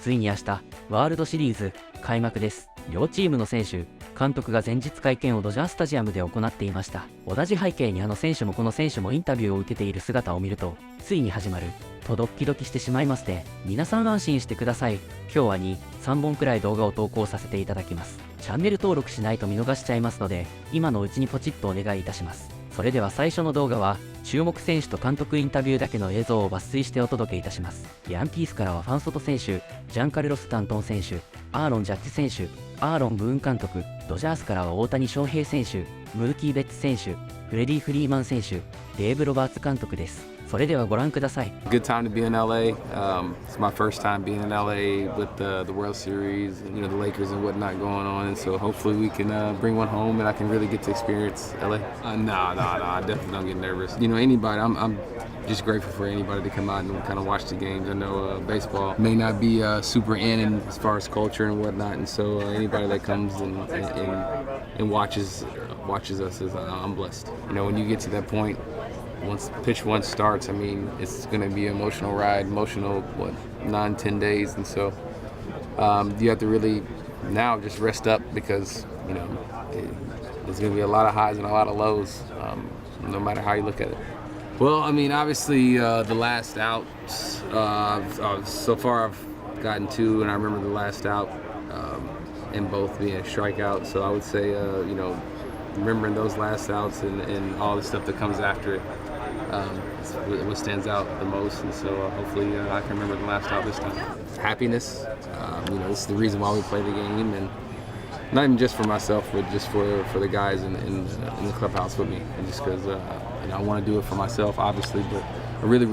ついに明日ワールドシリーズ開幕です。両チームの選手監督が前日会見をドジャースタジアムで行っていました。同じ背景にあの選手もこの選手もインタビューを受けている姿を見ると、ついに始まるとドキドキしてしまいますね。皆さん安心してください。今日は2、3本くらい動画を投稿させていただきます。チャンネル登録しないと見逃しちゃいますので、今のうちにポチッとお願いいたします。それでは最初の動画は注目選手と監督インタビューだけの映像を抜粋してお届けいたします。ヤンキースからはファンソト選手、ジャンカルロス・タントン選手、アーロン・ジャッジ選手、アーロン・ブーン監督、ドジャースからは大谷翔平選手、ムーキー・ベッツ選手、フレディ・フリーマン選手、デーブ・ロバーツ監督です。それではご覧ください。Good time to be in LA. It's my first time being in LA with the World Series, and, the Lakers and whatnot going on, and so hopefully we can bring one home and I can really get to experience LA. No, I definitely don't get nervous. Anybody, I'm just grateful for anybody to come out and kind of watch the games. I know baseball may not be super in as far as culture and whatnot, and so anybody that comes and watches us is I'm blessed. When you get to that point. Once pitch one starts, it's going to be an emotional ride, 9-10 days, and so you have to really now just rest up because there's going to be a lot of highs and a lot of lows, no matter how you look at it. Well, obviously the last outs, so far I've gotten 2, and I remember the last out in both being a strikeout, so I would say remembering those last outs and all the stuff that comes after it. What stands out the most, and so hopefully I can remember the last out this time. Happiness, this is the reason why we play the game, and not even just for myself, but just for the guys in the clubhouse with me, and just because I want to do it for myself, obviously, but I really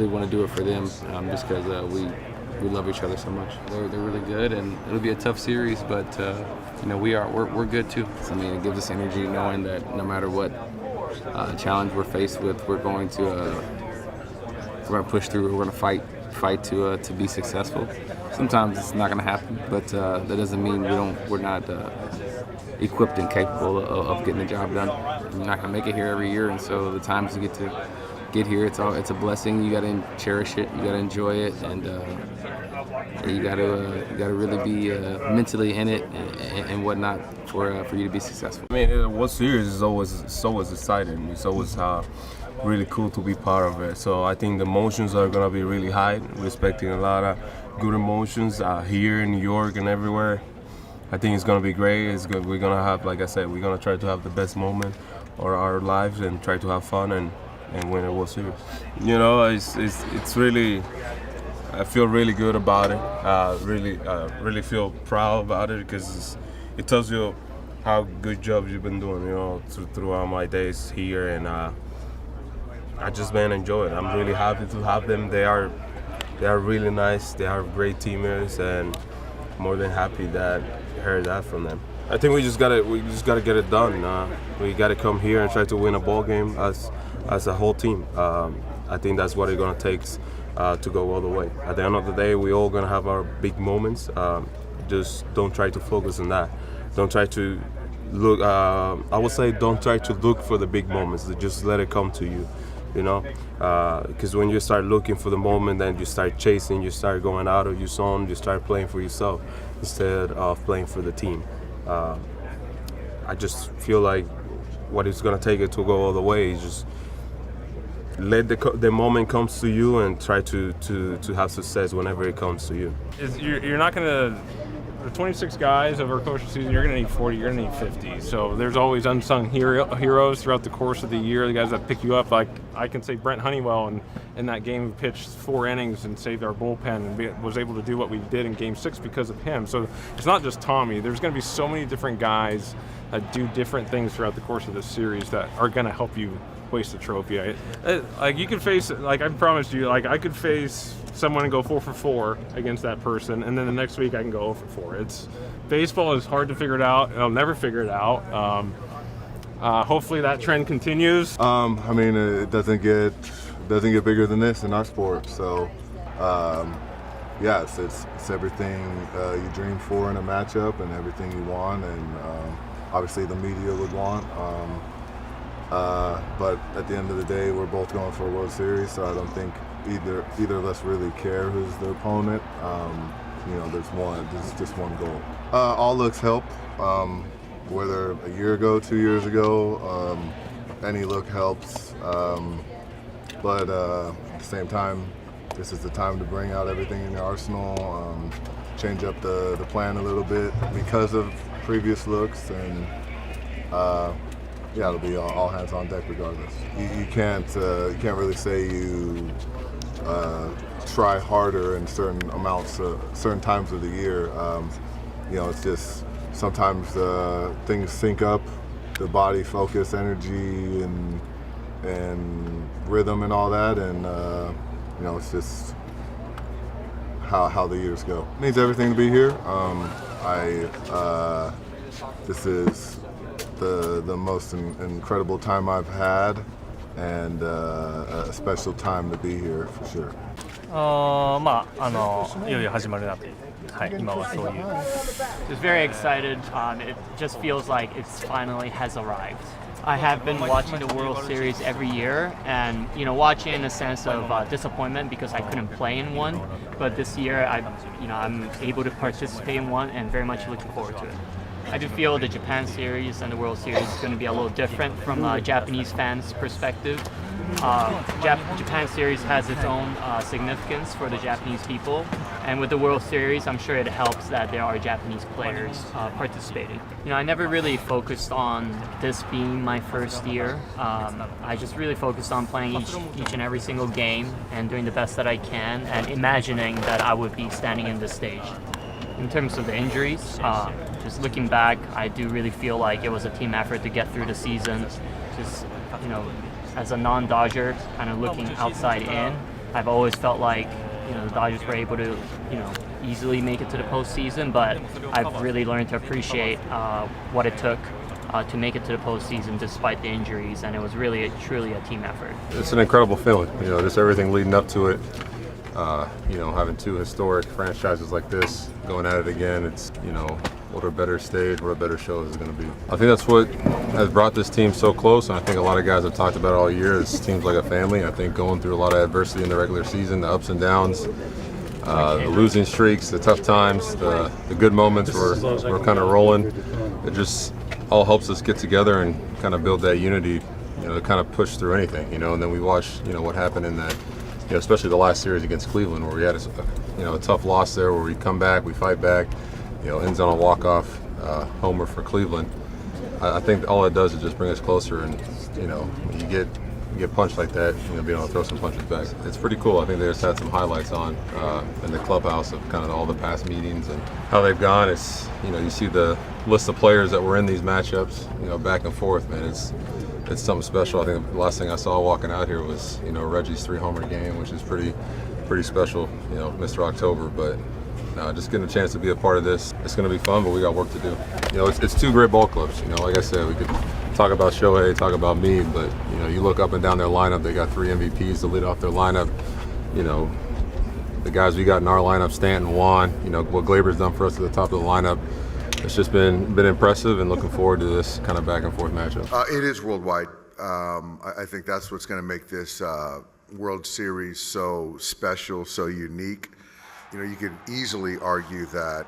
want to do it for them, just because we love each other so much. They're really good, and it'll be a tough series, but we're good too. So, it gives us energy knowing that no matter what challenge we're faced with, we're going to push through. We're going to fight to be successful. Sometimes it's not going to happen, but that doesn't mean we're not equipped and capable of getting the job done. You're not going to make it here every year, and so the times you get here, it's a blessing. You got to cherish it. You got to enjoy it, and you got to really be mentally in it and whatnot for you to be successful. World Series is always exciting. It's always really cool to be part of it. So I think the emotions are gonna be really high. We're expecting a lot of good emotions here in New York and everywhere. I think it's gonna be great. It's good. We're gonna have, like I said, we're gonna try to have the best moment of our lives and try to have fun and win a World Series. It's really. I feel really good about it. Really feel proud about it because it tells you how good job you've been doing, throughout my days here, and I just enjoy it. I'm really happy to have them. They are really nice. They are great teammates, and more than happy that I heard that from them. I think we just gotta get it done. We gotta come here and try to win a ball game as a whole team. I think that's what it's gonna take. To go all the way. At the end of the day, we're all gonna have our big moments. Just don't try to focus on that. Don't try to look. I would say don't try to look for the big moments. Just let it come to you. Because when you start looking for the moment, then you start chasing. You start going out of your zone. You start playing for yourself instead of playing for the team. I just feel like what it's gonna take it to go all the way is just. Let the moment comes to you and try to have success whenever it comes to you. You're not going to, the 26 guys over a course of the season, you're going to need 40, you're going to need 50. So there's always unsung heroes throughout the course of the year, the guys that pick you up. Like I can say Brent Honeywell in that game pitched 4 innings and saved our bullpen and was able to do what we did in Game 6 because of him. So it's not just Tommy. There's going to be so many different guys that do different things throughout the course of the series that are going to help you waste the trophy. You could face, I promised you, I could face someone and go 4 for 4 against that person, and then the next week I can go 0 for 4. Baseball is hard to figure it out. I'll never figure it out. Hopefully that trend continues. It doesn't get bigger than this in our sport. So, yes, it's everything you dream for in a matchup and everything you want, and obviously the media would want. But at the end of the day, we're both going for a World Series, so I don't think either of us really care who's the opponent. there's just one goal. All looks help. Whether a year ago, 2 years ago, any look helps. But at the same time, this is the time to bring out everything in your arsenal, change up the plan a little bit because of previous looks, and it'll be all hands on deck regardless. You can't really say you try harder in certain amounts, certain times of the year. It's just sometimes things sync up, the body focus, energy, and rhythm and all that, and it's just how the years go. It means everything to be here. This is the most incredible time I've had, and a special time to be here for sure. いよいよ始まるなと、今はそういう。Just very excited. It just feels like it's finally has arrived. I have been watching the World Series every year, and watching in a sense of disappointment because I couldn't play in one. But this year, I'm able to participate in one, and very much looking forward to it. I do feel the Japan Series and the World Series is going to be a little different from a Japanese fans' perspective. Japan Series has its own significance for the Japanese people, and with the World Series, I'm sure it helps that there are Japanese players participating. I never really focused on this being my first year. I just really focused on playing each and every single game and doing the best that I can, and imagining that I would be standing in this stage. In terms of the injuries, just looking back, I do really feel like it was a team effort to get through the season. Just, as a non-Dodger, kind of looking outside in, I've always felt like, the Dodgers were able to, easily make it to the postseason, but I've really learned to appreciate what it took to make it to the postseason despite the injuries, and it was really, truly a team effort. It's an incredible feeling, just everything leading up to it. Having two historic franchises like this going at it again, it's, what a better stage, what a better show this is going to be. I think that's what has brought this team so close, and I think a lot of guys have talked about it all year. This team's like a family. I think going through a lot of adversity in the regular season, the ups and downs, the losing streaks, the tough times, the good moments we're kind of rolling. It just all helps us get together and kind of build that unity, to kind of push through anything, and then we watch, what happened in that, especially the last series against Cleveland, where we had a tough loss there, where we come back, we fight back, ends on a walk-off homer for Cleveland. I think all it does is just bring us closer, and when you get punched like that, being able to throw some punches back, it's pretty cool. I think they just had some highlights on in the clubhouse of kind of all the past meetings and how they've gone. It's you see the list of players that were in these matchups, back and forth, man. It's something special. I think the last thing I saw walking out here was Reggie's 3-homer game, which is pretty special, Mr. October. But just getting a chance to be a part of this, it's going to be fun, but we got work to do. It's two great ball clubs. Like I said, we could talk about Shohei, talk about me, but you look up and down their lineup, they got 3 MVPs to lead off their lineup. The guys we got in our lineup, Stanton, Juan, what Glaber's done for us at the top of the lineup. It's just been impressive, and looking forward to this kind of back and forth matchup. It is worldwide. I think that's what's going to make this World Series so special, so unique. You could easily argue that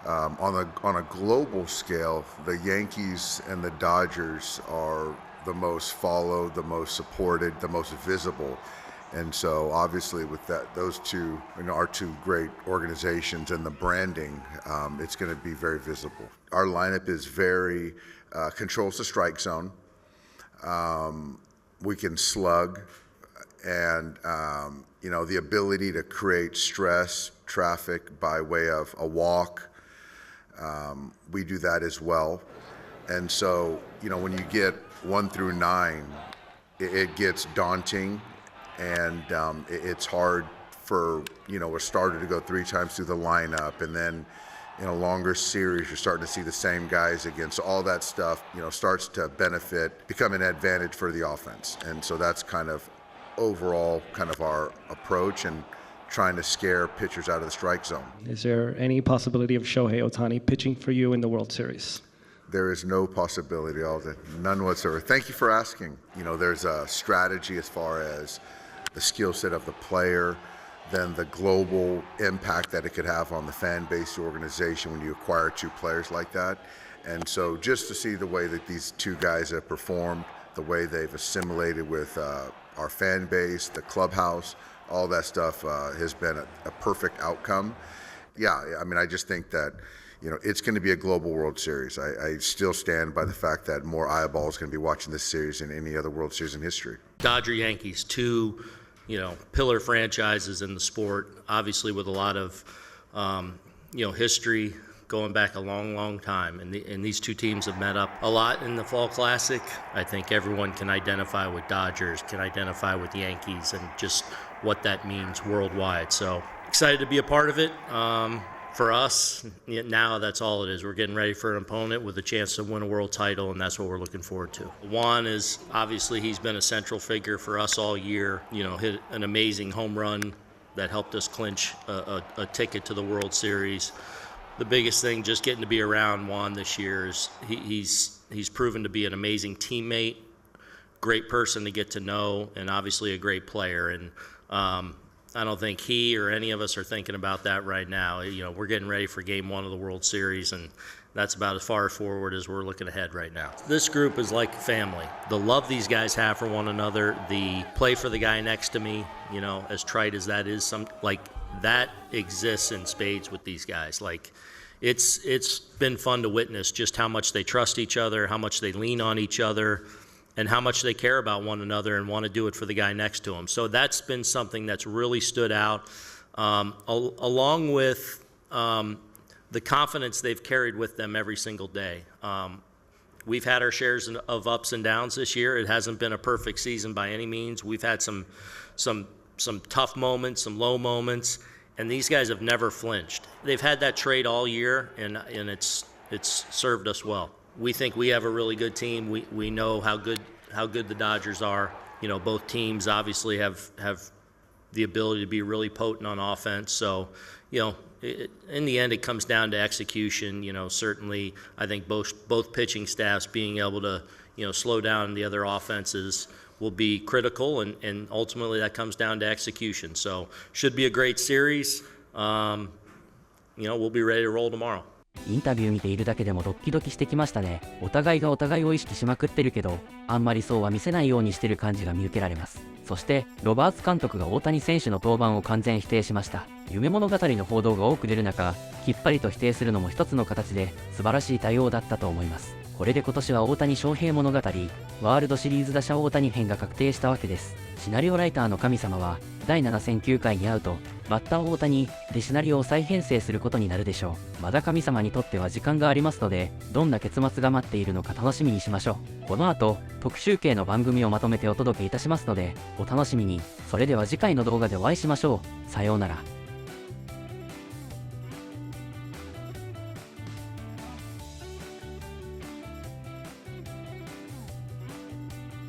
on a global scale, the Yankees and the Dodgers are the most followed, the most supported, the most visible. And so obviously with those two, our two great organizations and the branding, it's going to be very visible. Our lineup is very, controls the strike zone. We can slug, and the ability to create stress, traffic by way of a walk. We do that as well. And so, when you get 1 through 9, it gets daunting. And it's hard for a starter to go 3 times through the lineup, and then in a longer series you're starting to see the same guys again. So all that stuff starts to become an advantage for the offense. And so that's kind of overall kind of our approach, and trying to scare pitchers out of the strike zone. Is there any possibility of Shohei Ohtani pitching for you in the World Series? There is no possibility, Alden. None whatsoever. Thank you for asking. There's a strategy as far as the skill set of the player, than the global impact that it could have on the fan base, the organization, when you acquire two players like that. And so just to see the way that these two guys have performed, the way they've assimilated with our fan base, the clubhouse, all that stuff has been a perfect outcome. Yeah, I mean, I just think that, it's going to be a global World Series. I still stand by the fact that more eyeballs going to be watching this series than any other World Series in history. Dodger-Yankees, two, pillar franchises in the sport, obviously with a lot of, history going back a long, long time. And these two teams have met up a lot in the Fall Classic. I think everyone can identify with Dodgers, can identify with Yankees, and just what that means worldwide. So excited to be a part of it. For us, now that's all it is. We're getting ready for an opponent with a chance to win a world title, and that's what we're looking forward to. Juan is, obviously, he's been a central figure for us all year. Hit an amazing home run that helped us clinch a ticket to the World Series. The biggest thing, just getting to be around Juan this year, is he's proven to be an amazing teammate, great person to get to know, and obviously a great player. And I don't think he or any of us are thinking about that right now. We're getting ready for Game 1 of the World Series, and that's about as far forward as we're looking ahead right now. This group is like family. The love these guys have for one another, the play for the guy next to me, as trite as that is, that exists in spades with these guys. It's been fun to witness just how much they trust each other, how much they lean on each other, and how much they care about one another and want to do it for the guy next to them. So that's been something that's really stood out, along with the confidence they've carried with them every single day. We've had our shares of ups and downs this year. It hasn't been a perfect season by any means. We've had some tough moments, some low moments, and these guys have never flinched. They've had that trade all year, and it's served us well. We think we have a really good team. We know how good the Dodgers are. Both teams obviously have the ability to be really potent on offense. So, in the end, it comes down to execution. Certainly, I think both pitching staffs being able to slow down the other offenses will be critical, and ultimately that comes down to execution. So, should be a great series. We'll be ready to roll tomorrow. インタビュー見ているだけでもドッキドキしてきましたね。お互いがお互いを意識しまくってるけど、あんまりそうは見せないようにしてる感じが見受けられます。そして、ロバーツ監督が大谷選手の登板を完全否定しました。夢物語の報道が多く出る中、きっぱりと否定するのも一つの形で、素晴らしい対応だったと思います。これで今年は大谷翔平物語、ワールドシリーズ打者大谷編が確定したわけです。シナリオライターの神様は、第7戦9回に会うと、バッター大谷でシナリオを再編成することになるでしょう。まだ神様にとっては時間がありますので、どんな結末が待っているのか楽しみにしましょう。この後、特集系の番組をまとめてお届けいたしますので、お楽しみに。それでは次回の動画でお会いしましょう。さようなら。